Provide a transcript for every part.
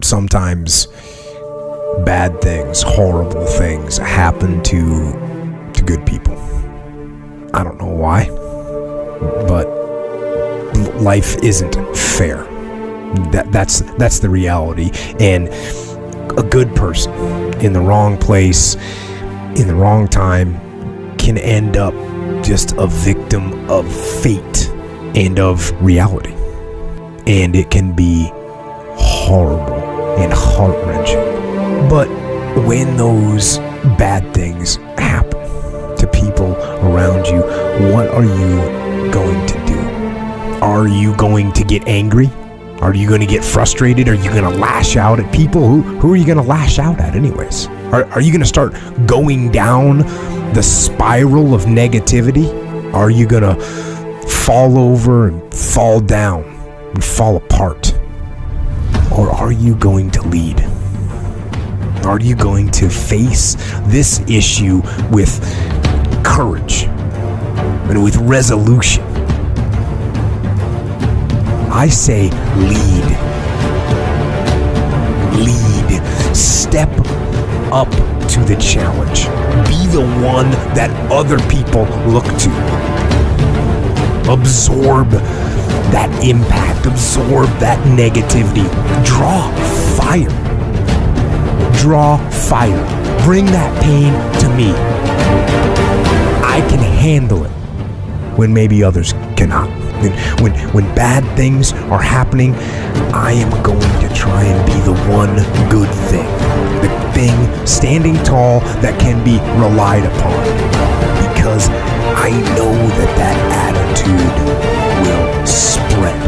sometimes bad things, horrible things happen to good people. I don't know why, but life isn't fair. That's the reality. And a good person in the wrong place, in the wrong time, can end up just a victim of fate and of reality. And it can be horrible and heart-wrenching. But when those bad things happen to people around you, what are you going to do? Are you going to get angry? Are you going to get frustrated? Are you going to lash out at people? Who are you going to lash out at anyways? Are you going to start going down the spiral of negativity? Are you going to fall over and fall down and fall apart? Or are you going to lead? Are you going to face this issue with courage and with resolution? I say lead. Lead. Step up to the challenge. Be the one that other people look to. Absorb that impact. Absorb that negativity. Draw fire. Draw fire. Bring that pain to me. I can handle it when maybe others cannot. When bad things are happening, I am going to try and be the one good thing. The thing standing tall that can be relied upon. Because I know that attitude will spread.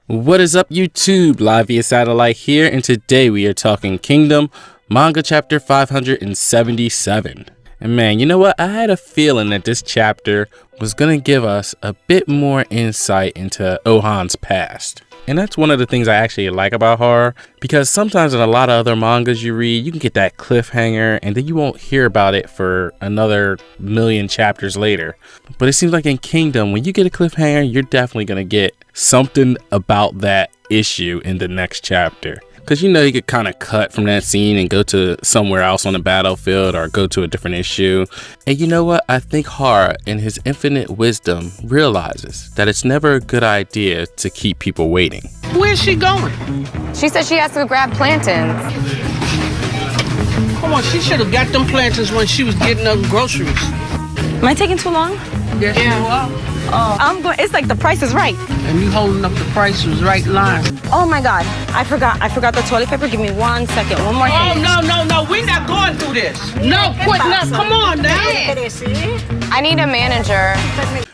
What is up, YouTube? Live via satellite here, and today we are talking Kingdom, Manga chapter 577. And man, you know what? I had a feeling that this chapter was going to give us a bit more insight into Ouhon'S past. And that's one of the things I actually like about horror, because sometimes in a lot of other mangas you read, you can get that cliffhanger and then you won't hear about it for another million chapters later. But it seems like in Kingdom, when you get a cliffhanger, you're definitely going to get something about that issue in the next chapter. Because you know you could kind of cut from that scene and go to somewhere else on the battlefield or go to a different issue. And you know what? I think horror, in his infinite wisdom, realizes that it's never a good idea to keep people waiting. Where's she going? She said she has to go grab plantains. Come on, she should have got them plantains when she was getting them groceries. Am I taking too long? Yes, you are. I'm going. It's like the Price is Right. And you holding up the Price was Right line. Oh my God! I forgot the toilet paper. Give me 1 second. One more thing. Oh no! We're not going through this. No, quick now! Come on now. I need a manager.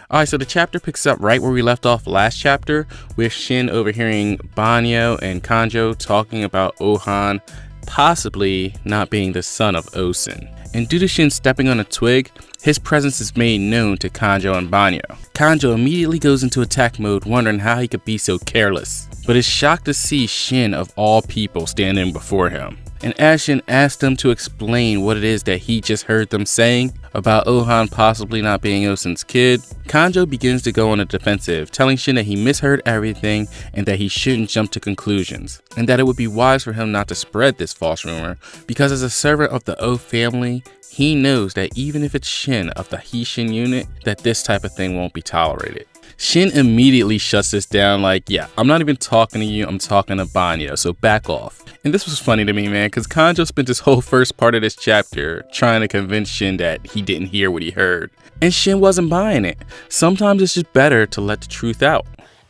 Alright, so the chapter picks up right where we left off last chapter, with Shin overhearing Banyo and Kanjo talking about Ouhon possibly not being the son of Osen. And due to Shin stepping on a twig, his presence is made known to Kanjo and Banyo. Kanjo immediately goes into attack mode, wondering how he could be so careless, but is shocked to see Shin of all people standing before him. And as Shin asks them to explain what it is that he just heard them saying about Ouhon possibly not being Osen's kid, Kanjo begins to go on the defensive, telling Shin that he misheard everything and that he shouldn't jump to conclusions, and that it would be wise for him not to spread this false rumor, because as a servant of the O family, he knows that even if it's Shin of the Shin unit, that this type of thing won't be tolerated. Shin immediately shuts this down like, yeah, I'm not even talking to you, I'm talking to Banyo, so back off. And this was funny to me, man, because Kanjo spent this whole first part of this chapter trying to convince Shin that he didn't hear what he heard. And Shin wasn't buying it. Sometimes it's just better to let the truth out.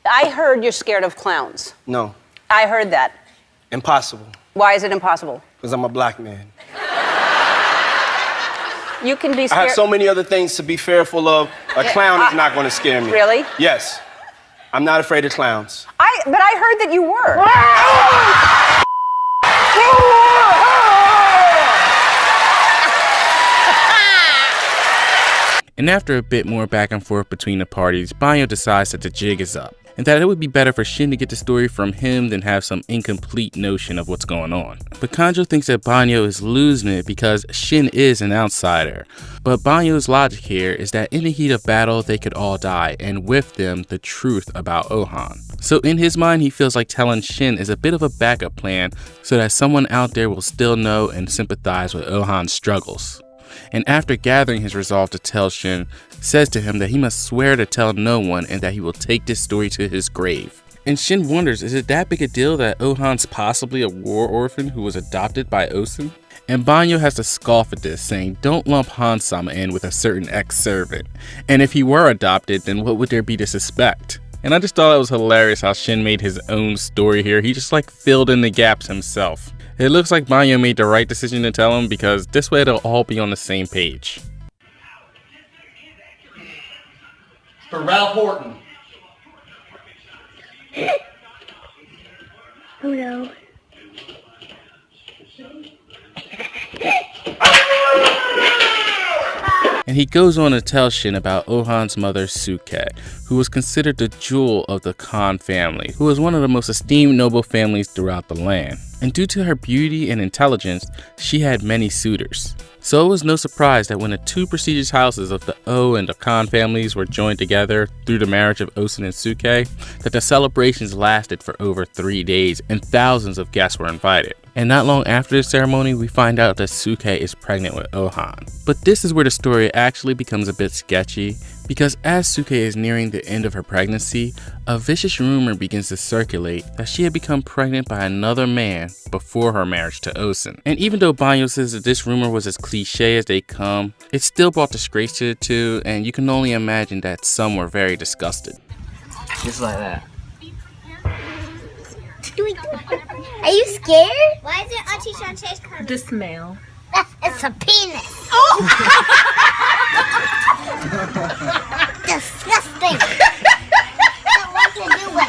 I heard you're scared of clowns. No. I heard that. Impossible. Why is it impossible? Because I'm a black man. You can be I scared. have so many other things to be fearful of. A clown is not going to scare me. Really? Yes. I'm not afraid of clowns. But I heard that you were. And after a bit more back and forth between the parties, Banyo decides that the jig is up. and that it would be better for Shin to get the story from him than have some incomplete notion of what's going on. But Kanjo thinks that Banyo is losing it because Shin is an outsider. But Banyo's logic here is that in the heat of battle, they could all die, and with them, the truth about Ouhon. So in his mind, he feels like telling Shin is a bit of a backup plan so that someone out there will still know and sympathize with Ouhon's struggles. And after gathering his resolve to tell Shin, says to him that he must swear to tell no one and that he will take this story to his grave. And Shin wonders, is it that big a deal that Ouhon's possibly a war orphan who was adopted by Osun? And Banyo has to scoff at this, saying don't lump Han-sama in with a certain ex-servant. And if he were adopted, then what would there be to suspect? And I just thought it was hilarious how Shin made his own story here. He just like filled in the gaps himself. It looks like Banyo made the right decision to tell him because this way they'll all be on the same page. For Ralph Horton. Oh no. And he goes on to tell Shin about Ouhon's mother, Suke, who was considered the jewel of the Khan family, who was one of the most esteemed noble families throughout the land. And due to her beauty and intelligence, she had many suitors. So it was no surprise that when the two prestigious houses of the O and the Khan families were joined together through the marriage of Osun and Suke, that the celebrations lasted for over 3 days and thousands of guests were invited. And not long after the ceremony, we find out that Suke is pregnant with Ouhon. But this is where the story actually becomes a bit sketchy, because as Suke is nearing the end of her pregnancy, a vicious rumor begins to circulate that she had become pregnant by another man before her marriage to Osun. And even though Banyo says that this rumor was as cliche as they come, it still brought disgrace to the two, and you can only imagine that some were very disgusted. Just like that. Are you scared? Why is it Auntie Shantae's coming? The smell. It's a penis. Disgusting. Don't want to do it.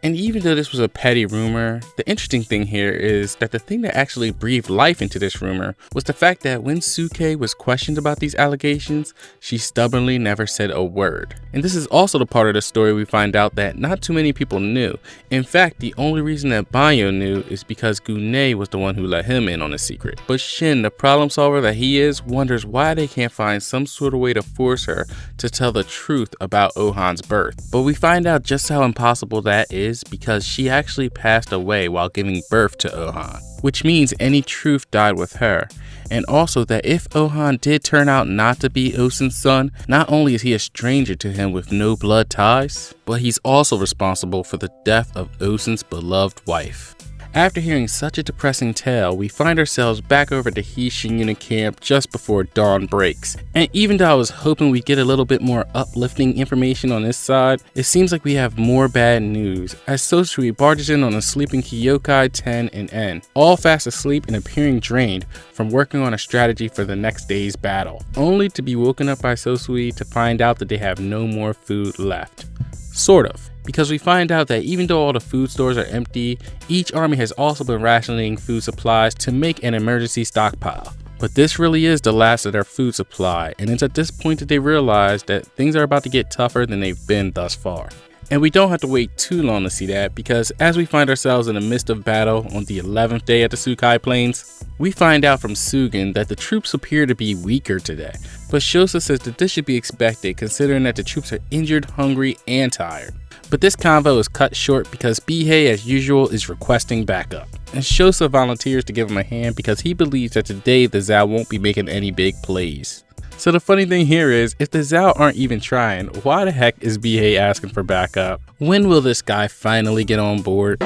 And even though this was a petty rumor, the interesting thing here is that the thing that actually breathed life into this rumor was the fact that when Suke was questioned about these allegations, she stubbornly never said a word. And this is also the part of the story we find out that not too many people knew. In fact, the only reason that Banyo knew is because Gune was the one who let him in on the secret. But Shin, the problem solver that he is, wonders why they can't find some sort of way to force her to tell the truth about Ouhon's birth. But we find out just how impossible that is, because she actually passed away while giving birth to Ouhon, which means any truth died with her. And also that if Ouhon did turn out not to be Osun's son, not only is he a stranger to him with no blood ties, but he's also responsible for the death of Osun's beloved wife. After hearing such a depressing tale, we find ourselves back over at the Hishin unit camp just before dawn breaks. And even though I was hoping we'd get a little bit more uplifting information on this side, it seems like we have more bad news, as Sosui barges in on a sleeping Kyokai, Ten, and En, all fast asleep and appearing drained from working on a strategy for the next day's battle, only to be woken up by Sosui to find out that they have no more food left. Sort of. Because we find out that even though all the food stores are empty, each army has also been rationing food supplies to make an emergency stockpile. But this really is the last of their food supply, and it's at this point that they realize that things are about to get tougher than they've been thus far. And we don't have to wait too long to see that, because as we find ourselves in the midst of battle on the 11th day at the Sukai Plains, we find out from Sugen that the troops appear to be weaker today. But Shosa says that this should be expected, considering that the troops are injured, hungry, and tired. But this convo is cut short because Bihei, as usual, is requesting backup. And Shosa volunteers to give him a hand because he believes that today the Zao won't be making any big plays. So the funny thing here is, if the Zao aren't even trying, why the heck is Bihei asking for backup? When will this guy finally get on board?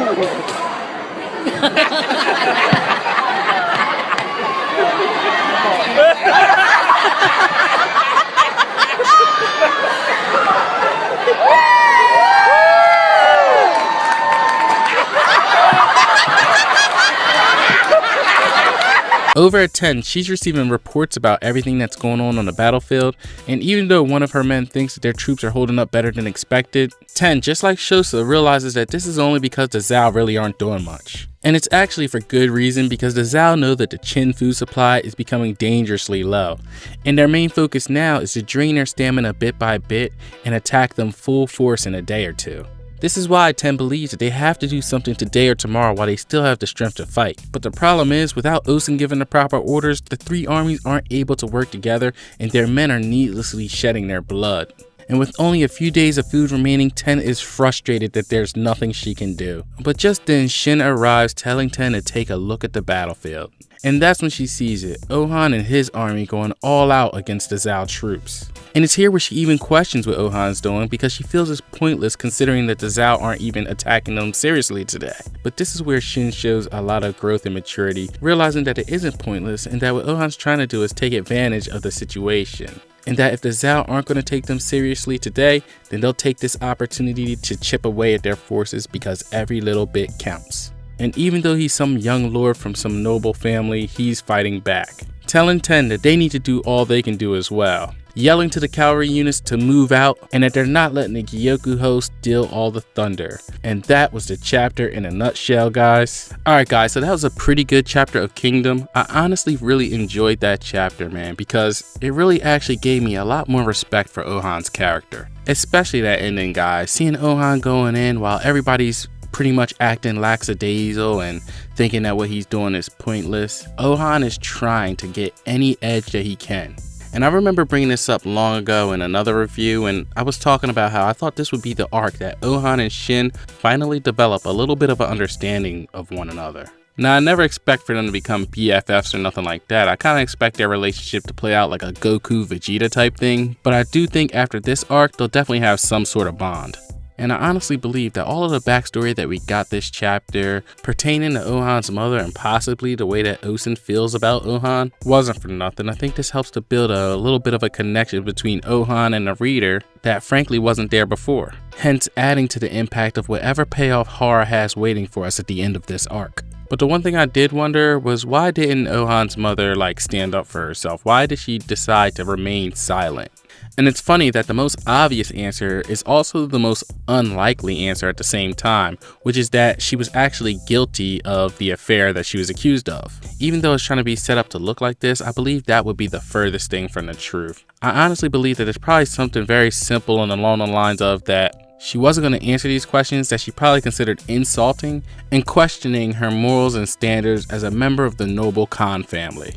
Over at 10, she's receiving reports about everything that's going on the battlefield, and even though one of her men thinks that their troops are holding up better than expected, 10, just like Shosa, realizes that this is only because the Zhao really aren't doing much. And it's actually for good reason, because the Zhao know that the Qin food supply is becoming dangerously low, and their main focus now is to drain their stamina bit by bit and attack them full force in a day or two. This is why 10 believes that they have to do something today or tomorrow while they still have the strength to fight. But the problem is, without Ouhon giving the proper orders, the three armies aren't able to work together and their men are needlessly shedding their blood. And with only a few days of food remaining, 10 is frustrated that there's nothing she can do. But just then, Shin arrives telling 10 to take a look at the battlefield. And that's when she sees it, Ouhon and his army going all out against the Zhao troops. And it's here where she even questions what Ouhon's doing, because she feels it's pointless considering that the Zhao aren't even attacking them seriously today. But this is where Shin shows a lot of growth and maturity, realizing that it isn't pointless and that what Ouhon's trying to do is take advantage of the situation. And that if the Zhao aren't going to take them seriously today, then they'll take this opportunity to chip away at their forces, because every little bit counts. And even though he's some young lord from some noble family, he's fighting back, telling 10 that they need to do all they can do as well, yelling to the cavalry units to move out and that they're not letting the Gyoku host steal all the thunder. And that was the chapter in a nutshell, guys. Alright guys, so that was a pretty good chapter of Kingdom. I honestly really enjoyed that chapter, man, because it really actually gave me a lot more respect for Ouhon's character. Especially that ending, guys. Seeing Ouhon going in while everybody's pretty much acting lackadaisical and thinking that what he's doing is pointless. Ouhon is trying to get any edge that he can. And I remember bringing this up long ago in another review, and I was talking about how I thought this would be the arc that Ouhon and Shin finally develop a little bit of an understanding of one another. Now, I never expect for them to become BFFs or nothing like that. I kind of expect their relationship to play out like a Goku-Vegeta type thing, but I do think after this arc, they'll definitely have some sort of bond. And I honestly believe that all of the backstory that we got this chapter pertaining to Ouhon's mother and possibly the way that Ouhon feels about Ouhon wasn't for nothing. I think this helps to build a little bit of a connection between Ouhon and the reader that frankly wasn't there before, hence adding to the impact of whatever payoff horror has waiting for us at the end of this arc. But the one thing I did wonder was, why didn't Ouhon's mother stand up for herself? Why did she decide to remain silent? And it's funny that the most obvious answer is also the most unlikely answer at the same time, which is that she was actually guilty of the affair that she was accused of. Even though it's trying to be set up to look like this, I believe that would be the furthest thing from the truth. I honestly believe that it's probably something very simple and along the lines of that she wasn't going to answer these questions that she probably considered insulting and questioning her morals and standards as a member of the noble Khan family.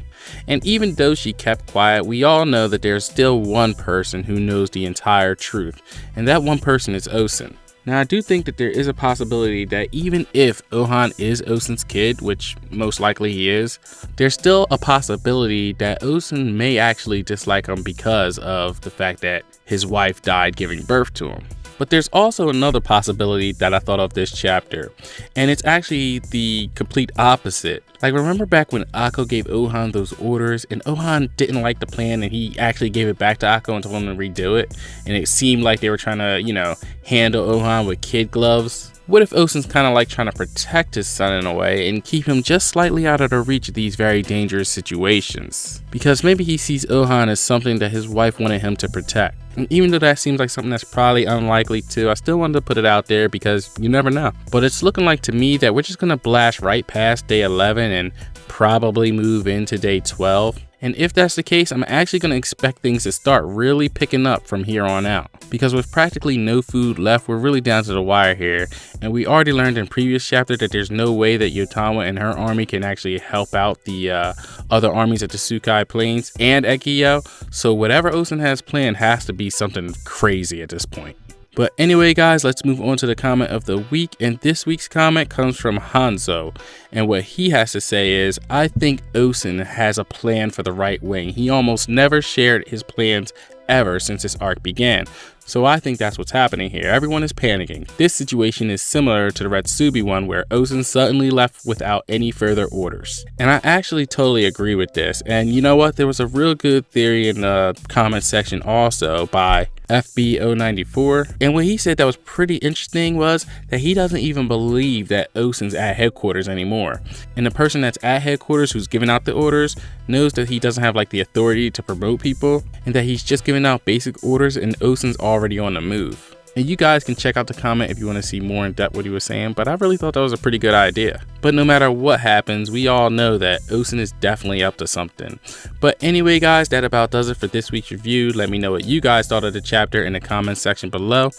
And even though she kept quiet, we all know that there's still one person who knows the entire truth, and that one person is Ouhon. Now, I do think that there is a possibility that even if Ouhon is Ouhon's kid, which most likely he is, there's still a possibility that Ouhon may actually dislike him because of the fact that his wife died giving birth to him. But there's also another possibility that I thought of this chapter, and it's actually the complete opposite. Remember back when Akko gave Ouhon those orders, and Ouhon didn't like the plan, and he actually gave it back to Akko and told him to redo it, and it seemed like they were trying to, handle Ouhon with kid gloves? What if Ouhon's kind of trying to protect his son in a way and keep him just slightly out of the reach of these very dangerous situations? Because maybe he sees Ouhon as something that his wife wanted him to protect. And even though that seems like something that's probably unlikely too, I still wanted to put it out there because you never know. But it's looking like to me that we're just going to blast right past day 11 and probably move into day 12. And if that's the case, I'm actually going to expect things to start really picking up from here on out. Because with practically no food left, we're really down to the wire here. And we already learned in previous chapter that there's no way that Yotama and her army can actually help out the other armies at the Sukai Plains and at Gyo. So whatever Ouhon has planned has to be something crazy at this point. But anyway, guys, let's move on to the comment of the week. And this week's comment comes from Hanzo. And what he has to say is, I think Ouhon has a plan for the right wing. He almost never shared his plans ever since this arc began. So I think that's what's happening here. Everyone is panicking. This situation is similar to the Retsubi one where Osun suddenly left without any further orders. And I actually totally agree with this. And you know what? There was a real good theory in the comment section also by FB094, and what he said that was pretty interesting was that he doesn't even believe that Osun's at headquarters anymore, and the person that's at headquarters who's giving out the orders knows that he doesn't have like the authority to promote people, and that he's just giving out basic orders, and Osun's already on the move. And you guys can check out the comment if you want to see more in depth what he was saying, but I really thought that was a pretty good idea. But no matter what happens, we all know that Osun is definitely up to something. But anyway guys, that about does it for this week's review. Let me know what you guys thought of the chapter in the comments section below.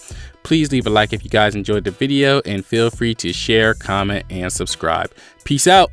Please leave a like if you guys enjoyed the video, and feel free to share, comment, and subscribe. Peace out!